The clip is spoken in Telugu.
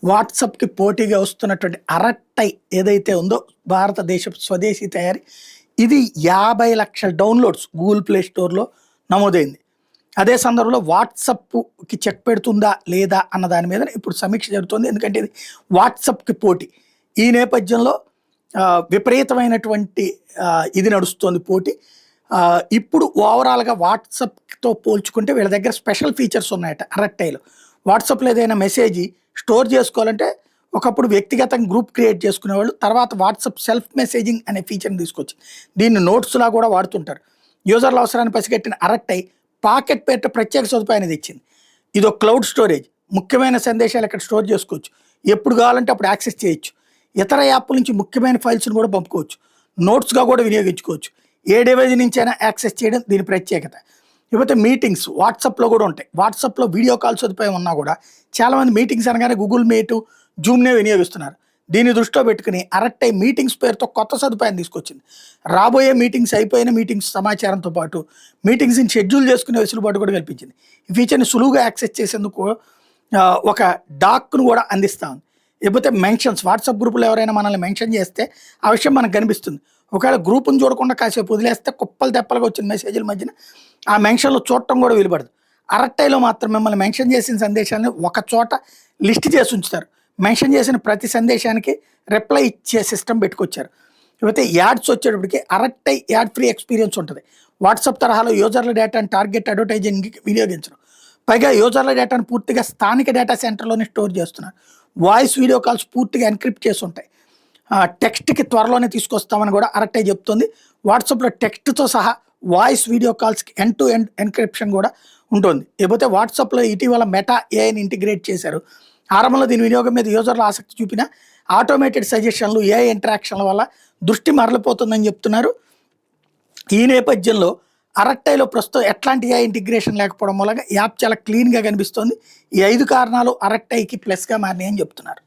వాట్సాప్‌కి పోటీగా వస్తున్నటువంటి అరట్టై ఏదైతే ఉందో భారతదేశపు స్వదేశీ తయారీ. ఇది 50,00,000 డౌన్‌లోడ్స్ గూగుల్ ప్లే స్టోర్‌లో నమోదైంది. అదే సందర్భంలో వాట్సాప్‌కి చెక్ పెడుతుందా? లేదా? అన్న దాని మీద ఇప్పుడు సమీక్ష జరుగుతుంది. ఎందుకంటే ఇది వాట్సాప్‌కి పోటీ. ఈ నేపథ్యంలో విపరీతమైనటువంటి ఇది నడుస్తోంది పోటీ. ఇప్పుడు ఓవరాల్‌గా వాట్సాప్‌తో పోల్చుకుంటే వీళ్ళ దగ్గర స్పెషల్ ఫీచర్స్ ఉన్నాయట అరట్టైలో. వాట్సాప్‌లో ఏదైనా మెసేజి స్టోర్ చేసుకోవాలంటే ఒకప్పుడు వ్యక్తిగతంగా గ్రూప్ క్రియేట్ చేసుకునేవాళ్ళు. తర్వాత వాట్సాప్ సెల్ఫ్ మెసేజింగ్ అనే ఫీచర్‌ని తీసుకొచ్చింది. దీన్ని నోట్స్‌లా కూడా వాడుతుంటారు. యూజర్ల అవసరాన్ని పసిగట్టిన అరట్టై పాకెట్ పేరిట ప్రత్యేక సదుపాయాన్ని తెచ్చింది. ఇదో క్లౌడ్ స్టోరేజ్. ముఖ్యమైన సందేశాలు ఇక్కడ స్టోర్ చేసుకోవచ్చు. ఎప్పుడు కావాలంటే అప్పుడు యాక్సెస్ చేయొచ్చు. ఇతర యాప్ల నుంచి ముఖ్యమైన ఫైల్స్‌ని కూడా పంపుకోవచ్చు. నోట్స్‌గా కూడా వినియోగించుకోవచ్చు. ఏ డివైస్ నుంచైనా యాక్సెస్ చేయడం దీని ప్రత్యేకత. ఇకపోతే మీటింగ్స్ వాట్సాప్‌లో కూడా ఉంటాయి. వాట్సాప్‌లో వీడియో కాల్ సదుపాయం ఉన్నా కూడా చాలామంది మీటింగ్స్ అనగానే గూగుల్ మీట్, జూమ్‌నే వినియోగిస్తున్నారు. దీన్ని దృష్టిలో పెట్టుకుని అరట్టై మీటింగ్స్ పేరుతో కొత్త సదుపాయం తీసుకొచ్చింది. రాబోయే మీటింగ్స్, అయిపోయిన మీటింగ్స్ సమాచారంతో పాటు మీటింగ్స్‌ని షెడ్యూల్ చేసుకునే వెసులుబాటు కూడా కల్పించింది. ఈ ఫీచర్‌ని సులువుగా యాక్సెస్ చేసేందుకు ఒక డాక్‌ను కూడా అందిస్తా ఉంది. లేకపోతే మెన్షన్స్ వాట్సాప్ గ్రూపులో ఎవరైనా మనల్ని మెన్షన్ చేస్తే ఆ విషయం మనకు కనిపిస్తుంది. ఒకవేళ గ్రూప్‌ని చూడకుండా కాసేపు వదిలేస్తే కుప్పలు తెప్పలుగా వచ్చిన మెసేజ్ల మధ్యన ఆ మెన్షన్‌లో చూడటం కూడా వీలుపడదు. అరట్టైలో మాత్రం మిమ్మల్ని మెన్షన్ చేసిన సందేశాలను ఒక చోట లిస్ట్ చేసి ఉంచుతారు. మెన్షన్ చేసిన ప్రతి సందేశానికి రిప్లై ఇచ్చే సిస్టమ్ పెట్టుకొచ్చారు. లేకపోతే యాడ్స్ వచ్చేటప్పటికి అరట్టై యాడ్ ఫ్రీ ఎక్స్పీరియన్స్ ఉంటుంది. వాట్సాప్ తరహాలో యూజర్ల డేటాను టార్గెట్ అడ్వర్టైజింగ్‌కి వినియోగించరు. పైగా యూజర్ల డేటాను పూర్తిగా స్థానిక డేటా సెంటర్‌లోనే స్టోర్ చేస్తున్నారు. వాయిస్, వీడియో కాల్స్ పూర్తిగా ఎన్క్రిప్ట్ చేసి ఉంటాయి. టెక్స్ట్‌కి త్వరలోనే తీసుకొస్తామని కూడా అరట్టై చెప్తుంది. వాట్సాప్‌లో టెక్స్ట్‌తో సహా వాయిస్, వీడియో కాల్స్‌కి ఎండ్ టు ఎండ్ ఎన్క్రిప్షన్ కూడా ఉంటుంది. లేకపోతే వాట్సాప్‌లో ఇటీవల మెటా ఏఐని ఇంటిగ్రేట్ చేశారు. ఆరంభంలో దీని వినియోగం మీద యూజర్లు ఆసక్తి చూపినా ఆటోమేటెడ్ సజెషన్లు, ఏఐ ఇంటరాక్షన్ల వల్ల దృష్టి మరలిపోతుందని చెప్తున్నారు. ఈ నేపథ్యంలో అరట్టైలో ప్రస్తుతం ఎట్లాంటి ఏఐ ఇంటిగ్రేషన్ లేకపోవడం మూలంగా యాప్ చాలా క్లీన్‌గా కనిపిస్తోంది. ఈ 5 కారణాలు అరట్టైకి ప్లస్‌గా మారినాయని చెప్తున్నారు.